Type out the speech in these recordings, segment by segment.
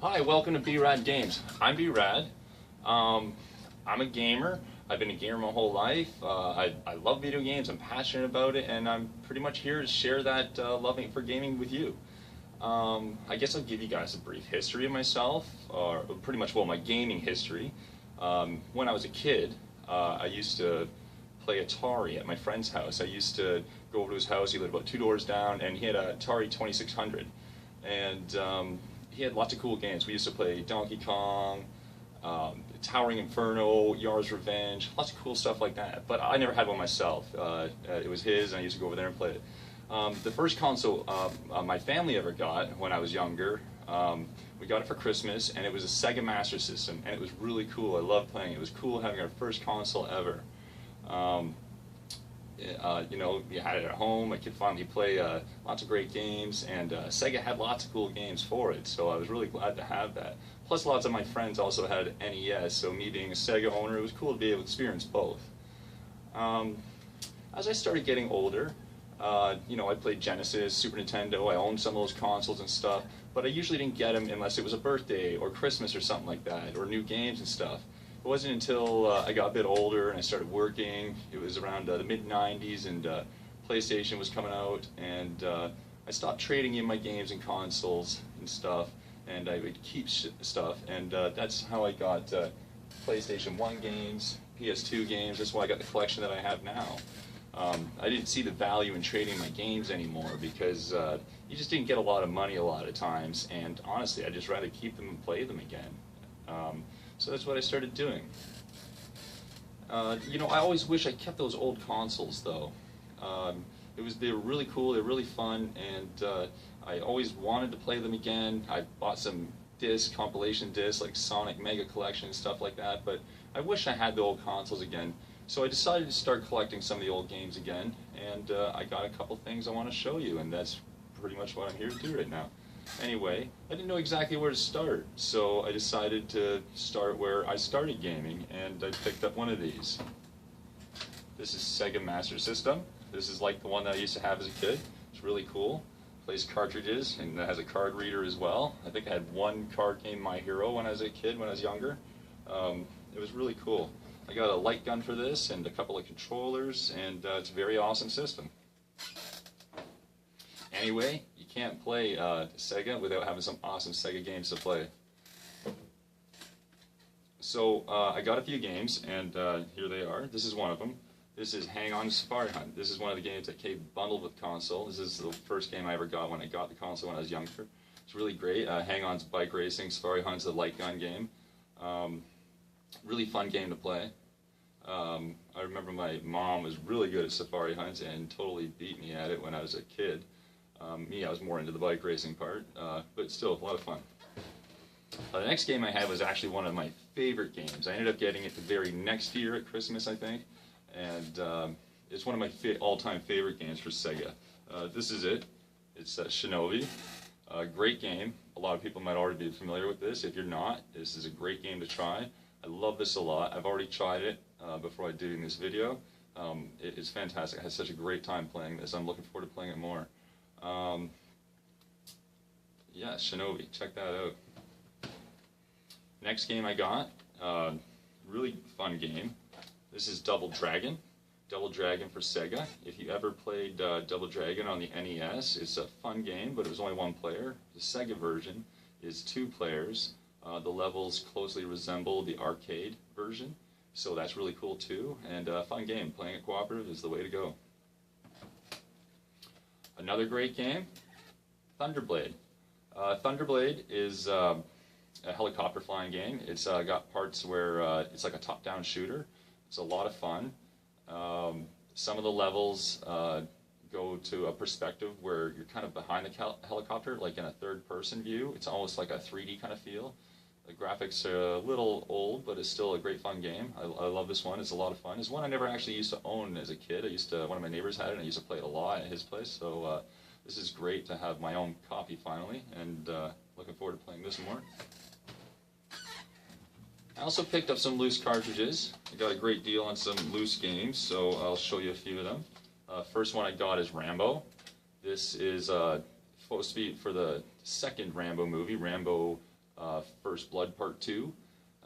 Hi, welcome to B-Rad Games. I'm B-Rad. I'm a gamer. I've been a gamer my whole life. I love video games. I'm passionate about it, and I'm pretty much here to share that loving for gaming with you. I guess I'll give you guys a brief history of myself, or pretty much, well, my gaming history. When I was a kid, I used to play Atari at my friend's house. I used to go over to his house. He lived about 2 doors down, and he had a Atari 2600. And he had lots of cool games. We used to play Donkey Kong, Towering Inferno, Yar's Revenge, lots of cool stuff like that. But I never had one myself. It was his, and I used to go over there and play it. The first console my family ever got when I was younger, we got it for Christmas, and it was a Sega Master System, and it was really cool. I loved playing it. It was cool having our first console ever. You know, you had it at home. I could finally play lots of great games, and Sega had lots of cool games for it, so I was really glad to have that. Plus, lots of my friends also had NES, so me being a Sega owner, it was cool to be able to experience both. As I started getting older, you know, I played Genesis, Super Nintendo, I owned some of those consoles and stuff, but I usually didn't get them unless it was a birthday or Christmas or something like that, or new games and stuff. It wasn't until I got a bit older and I started working. It was around the mid-90s, and PlayStation was coming out, and I stopped trading in my games and consoles and stuff, and I would keep stuff, and that's how I got PlayStation 1 games, PS2 games. That's why I got the collection that I have now. I didn't see the value in trading my games anymore because you just didn't get a lot of money a lot of times, and honestly, I'd just rather keep them and play them again. So that's what I started doing. You know, I always wish I kept those old consoles, though. They were really cool, they were really fun, and I always wanted to play them again. I bought some compilation discs, like Sonic Mega Collection and stuff like that, but I wish I had the old consoles again. So I decided to start collecting some of the old games again, and I got a couple things I want to show you, and that's pretty much what I'm here to do right now. Anyway, I didn't know exactly where to start, so I decided to start where I started gaming, and I picked up one of these. This is Sega Master System. This is like the one that I used to have as a kid. It's really cool. Plays cartridges, and it has a card reader as well. I think I had one card game, My Hero, when I was a kid, when I was younger. It was really cool. I got a light gun for this, and a couple of controllers, and it's a very awesome system. Anyway, you can't play Sega without having some awesome Sega games to play. So I got a few games, and here they are. This is one of them. This is Hang On Safari Hunt. This is one of the games that came bundled with console. This is the first game I ever got when I got the console when I was younger. It's really great. Hang On's bike racing, Safari Hunt's a light gun game. Really fun game to play. I remember my mom was really good at Safari Hunt and totally beat me at it when I was a kid. I was more into the bike racing part, but still a lot of fun. The next game I had was actually one of my favorite games. I ended up getting it the very next year at Christmas, I think, and it's one of my all-time favorite games for Sega. This is it. It's Shinobi. Great game. A lot of people might already be familiar with this. If you're not, this is a great game to try. I love this a lot. I've already tried it before I do this video. It is fantastic. I had such a great time playing this. I'm looking forward to playing it more. Yeah, Shinobi, check that out. Next game I got, really fun game. This is Double Dragon. Double Dragon for Sega. If you ever played Double Dragon on the NES, it's a fun game, but it was only one player. The Sega version is 2 players. The levels closely resemble the arcade version, so that's really cool too, and a fun game. Playing it cooperative is the way to go. Another great game, Thunderblade. Thunderblade is a helicopter flying game. It's got parts where it's like a top-down shooter. It's a lot of fun. Some of the levels go to a perspective where you're kind of behind the helicopter, like in a third-person view. It's almost like a 3D kind of feel. The graphics are a little old, but it's still a great fun game. I love this one. It's a lot of fun. It's one I never actually used to own as a kid. One of my neighbors had it, and I used to play it a lot at his place. So this is great to have my own copy finally, and looking forward to playing this more. I also picked up some loose cartridges. I got a great deal on some loose games, so I'll show you a few of them. First one I got is Rambo. This is supposed to be for the second Rambo movie, Rambo First Blood Part 2.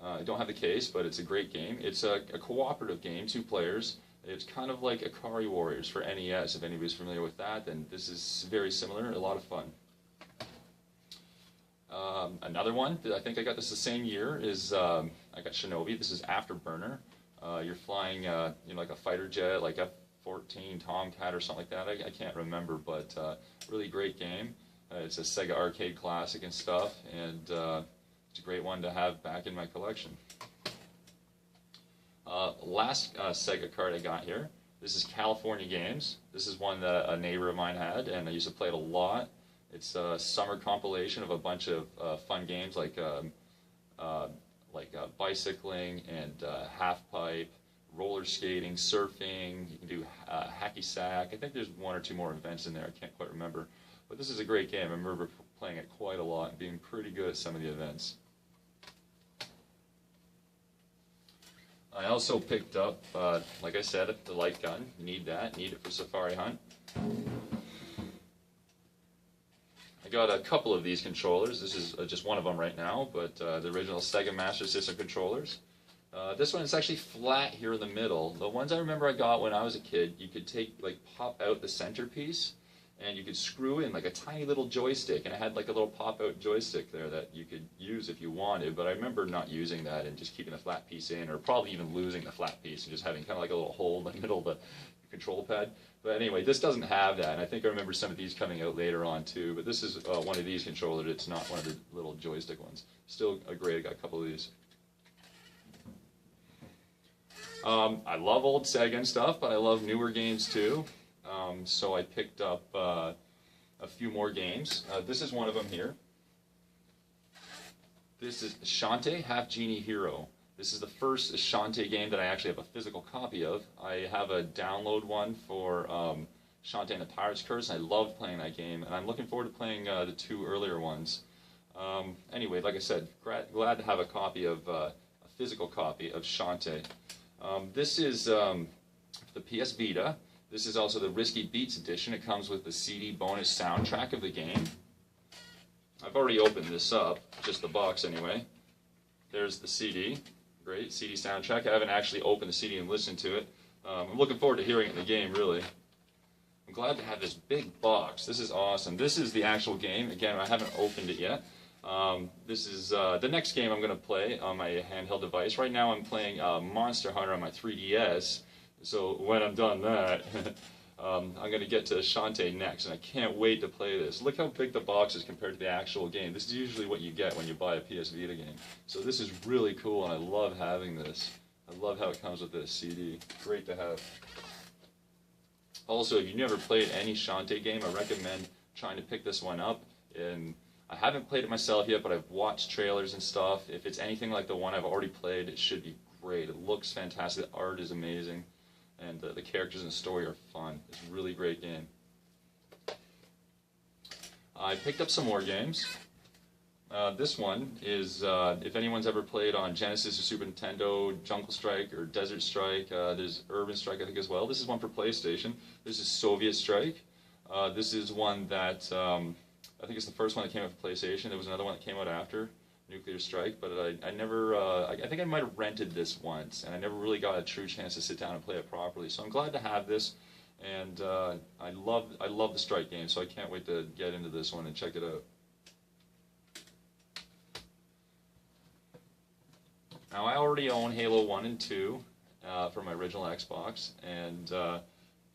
I don't have the case, but it's a great game. It's a cooperative game, 2 players. It's kind of like Akari Warriors for NES. If anybody's familiar with that, then this is very similar, a lot of fun. Another one that I think I got this the same year is I got Shinobi. This is Afterburner. You're flying like a fighter jet, like F-14 Tomcat or something like that. I can't remember, but really great game. It's a Sega arcade classic and stuff, and it's a great one to have back in my collection. Last Sega card I got here. This is California Games. This is one that a neighbor of mine had, and I used to play it a lot. It's a summer compilation of a bunch of fun games like bicycling and half pipe, roller skating, surfing. You can do hacky sack. I think there's 1 or 2 more events in there. I can't quite remember. But this is a great game. I remember playing it quite a lot and being pretty good at some of the events. I also picked up, like I said, the light gun. You need that. Need it for safari hunt. I got a couple of these controllers. This is just one of them right now, but the original Sega Master System controllers. This one is actually flat here in the middle. The ones I remember I got when I was a kid, you could pop out the centerpiece, and you could screw in like a tiny little joystick, and it had like a little pop-out joystick there that you could use if you wanted, but I remember not using that and just keeping the flat piece in, or probably even losing the flat piece and just having kind of like a little hole in the middle of the control pad. But anyway, this doesn't have that, and I think I remember some of these coming out later on too, but this is one of these controllers. It's not one of the little joystick ones. Still great. I got a couple of these. I love old Sega and stuff, but I love newer games too. So I picked up a few more games. This is one of them here. This is Shantae, Half Genie Hero. This is the first Shantae game that I actually have a physical copy of. I have a download one for Shantae and the Pirate's Curse, and I love playing that game, and I'm looking forward to playing the 2 earlier ones. Anyway, like I said, glad to have a copy of a physical copy of Shantae. This is the PS Vita. This is also the Risky Beats edition. It comes with the CD bonus soundtrack of the game. I've already opened this up, just the box anyway. There's the CD. Great, CD soundtrack. I haven't actually opened the CD and listened to it. I'm looking forward to hearing it in the game, really. I'm glad to have this big box. This is awesome. This is the actual game. Again, I haven't opened it yet. This is the next game I'm going to play on my handheld device. Right now I'm playing Monster Hunter on my 3DS. So when I'm done that, I'm going to get to Shantae next, and I can't wait to play this. Look how big the box is compared to the actual game. This is usually what you get when you buy a PS Vita game. So this is really cool, and I love having this. I love how it comes with this CD. Great to have. Also, if you've never played any Shantae game, I recommend trying to pick this one up. And I haven't played it myself yet, but I've watched trailers and stuff. If it's anything like the one I've already played, it should be great. It looks fantastic. The art is amazing. And the characters and the story are fun. It's a really great game. I picked up some more games. This one is, if anyone's ever played on Genesis or Super Nintendo, Jungle Strike or Desert Strike, there's Urban Strike I think as well. This is one for PlayStation. This is Soviet Strike. This is one that, I think it's the first one that came out for PlayStation. There was another one that came out after, Nuclear Strike, but I never, I think I might have rented this once, and I never really got a true chance to sit down and play it properly. So I'm glad to have this, and I love the Strike game, so I can't wait to get into this one and check it out. Now I already own Halo 1 and 2 for my original Xbox, and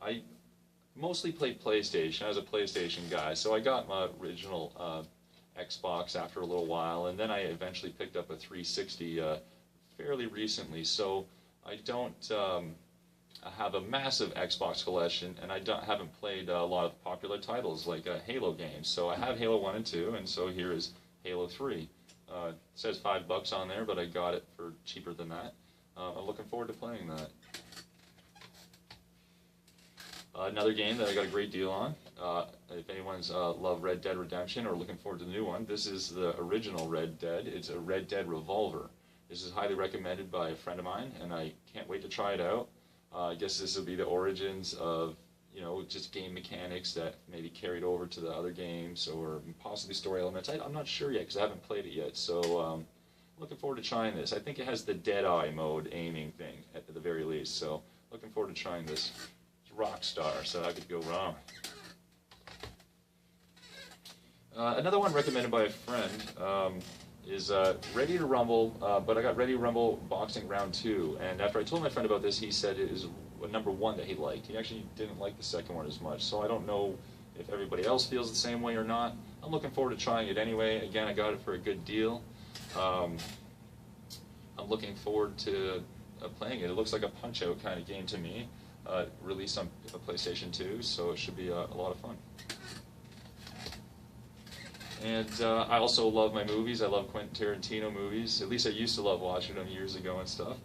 I mostly played PlayStation. I was a PlayStation guy, so I got my original Xbox after a little while, and then I eventually picked up a 360 fairly recently. So I don't have a massive Xbox collection, and I haven't played a lot of popular titles like Halo games. So I have Halo 1 and 2, and so here is Halo 3. It says $5 on there, but I got it for cheaper than that. I'm looking forward to playing that. Another game that I got a great deal on, if anyone's loved Red Dead Redemption or looking forward to the new one, this is the original Red Dead. It's a Red Dead Revolver. This is highly recommended by a friend of mine, and I can't wait to try it out. I guess this will be the origins of, just game mechanics that maybe carried over to the other games, or possibly story elements. I'm not sure yet because I haven't played it yet. So looking forward to trying this. I think it has the Deadeye mode aiming thing at the very least. So looking forward to trying this. It's Rockstar, so I could go wrong. Another one recommended by a friend is Ready to Rumble, but I got Ready to Rumble Boxing Round 2, and after I told my friend about this, he said it is #1 that he liked. He actually didn't like the second one as much, so I don't know if everybody else feels the same way or not. I'm looking forward to trying it anyway. Again, I got it for a good deal. I'm looking forward to playing it. It looks like a Punch-Out kind of game to me. Released on PlayStation 2, so it should be a lot of fun. And I also love my movies. I love Quentin Tarantino movies. At least I used to love watching them years ago and stuff.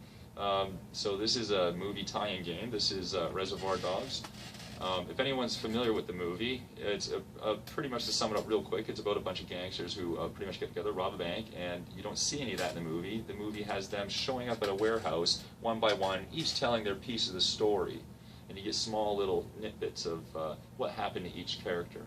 So this is a movie tie-in game. This is Reservoir Dogs. If anyone's familiar with the movie, it's pretty much to sum it up real quick, it's about a bunch of gangsters who pretty much get together, rob a bank, and you don't see any of that in the movie. The movie has them showing up at a warehouse one by one, each telling their piece of the story. And you get small little snippets of what happened to each character.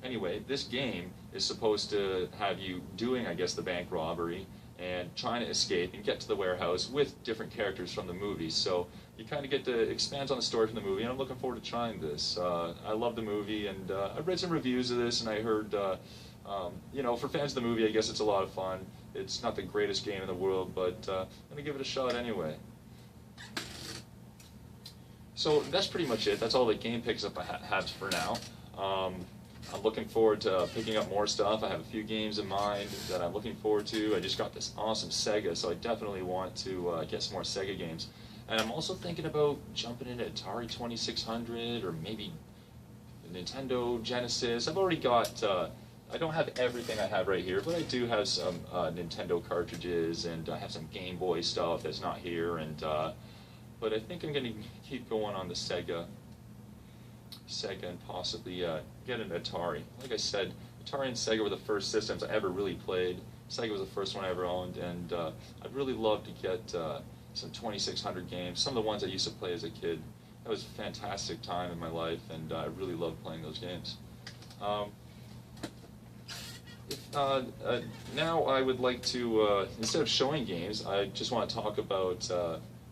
Anyway, this game is supposed to have you doing, I guess, the bank robbery and trying to escape and get to the warehouse with different characters from the movie. So you kind of get to expand on the story from the movie, and I'm looking forward to trying this. I love the movie, and I've read some reviews of this, and I heard, for fans of the movie, I guess it's a lot of fun. It's not the greatest game in the world, but I'm going to give it a shot anyway. So that's pretty much it. That's all the game picks up I have for now. I'm looking forward to picking up more stuff. I have a few games in mind that I'm looking forward to. I just got this awesome Sega, so I definitely want to get some more Sega games. And I'm also thinking about jumping into Atari 2600 or maybe Nintendo Genesis. I've already got, I don't have everything I have right here, but I do have some Nintendo cartridges, and I have some Game Boy stuff that's not here. And but I think I'm going to keep going on the Sega and possibly get an Atari. Like I said, Atari and Sega were the first systems I ever really played. Sega was the first one I ever owned, and I'd really love to get some 2600 games, some of the ones I used to play as a kid. That was a fantastic time in my life, and I really loved playing those games. Now I would like to, instead of showing games, I just want to talk about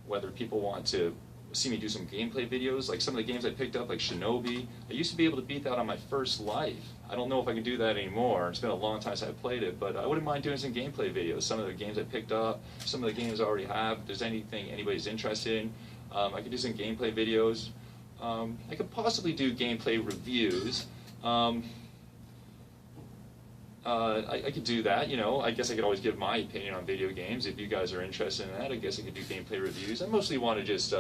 whether people want to see me do some gameplay videos, like some of the games I picked up, like Shinobi. I used to be able to beat that on my first life. I don't know if I can do that anymore. It's been a long time since I played it, but I wouldn't mind doing some gameplay videos. Some of the games I picked up, some of the games I already have. If there's anything anybody's interested in, I could do some gameplay videos. I could possibly do gameplay reviews. I could do that, I guess I could always give my opinion on video games. If you guys are interested in that, I guess I could do gameplay reviews. I mostly want to just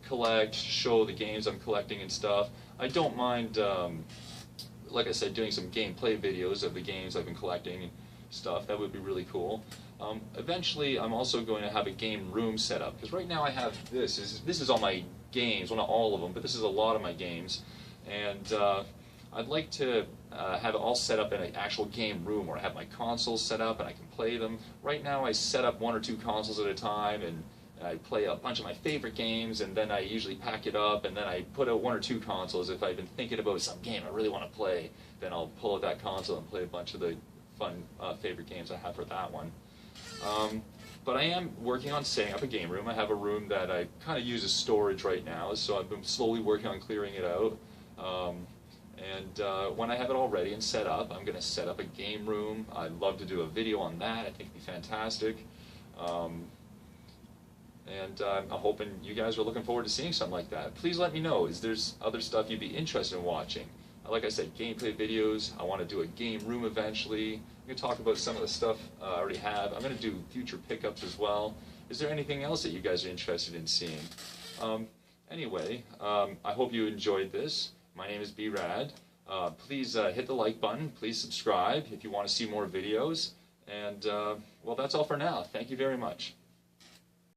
collect, show the games I'm collecting and stuff. I don't mind, like I said, doing some gameplay videos of the games I've been collecting and stuff. That would be really cool. Eventually, I'm also going to have a game room set up, because right now I have this. This is all my games, well, not all of them, but this is a lot of my games. And I'd like to have it all set up in an actual game room where I have my consoles set up and I can play them. Right now I set up 1 or 2 consoles at a time, and I play a bunch of my favorite games, and then I usually pack it up, and then I put out 1 or 2 consoles. If I've been thinking about some game I really want to play, then I'll pull out that console and play a bunch of the fun favorite games I have for that one. But I am working on setting up a game room. I have a room that I kind of use as storage right now, so I've been slowly working on clearing it out. When I have it all ready and set up, I'm going to set up a game room. I'd love to do a video on that. I think it'd be fantastic. I'm hoping you guys are looking forward to seeing something like that. Please let me know. Is there other stuff you'd be interested in watching? Like I said, gameplay videos. I want to do a game room eventually. I'm going to talk about some of the stuff I already have. I'm going to do future pickups as well. Is there anything else that you guys are interested in seeing? Anyway, I hope you enjoyed this. My name is B-Rad. Please hit the like button. Please subscribe if you want to see more videos. And, well, that's all for now. Thank you very much.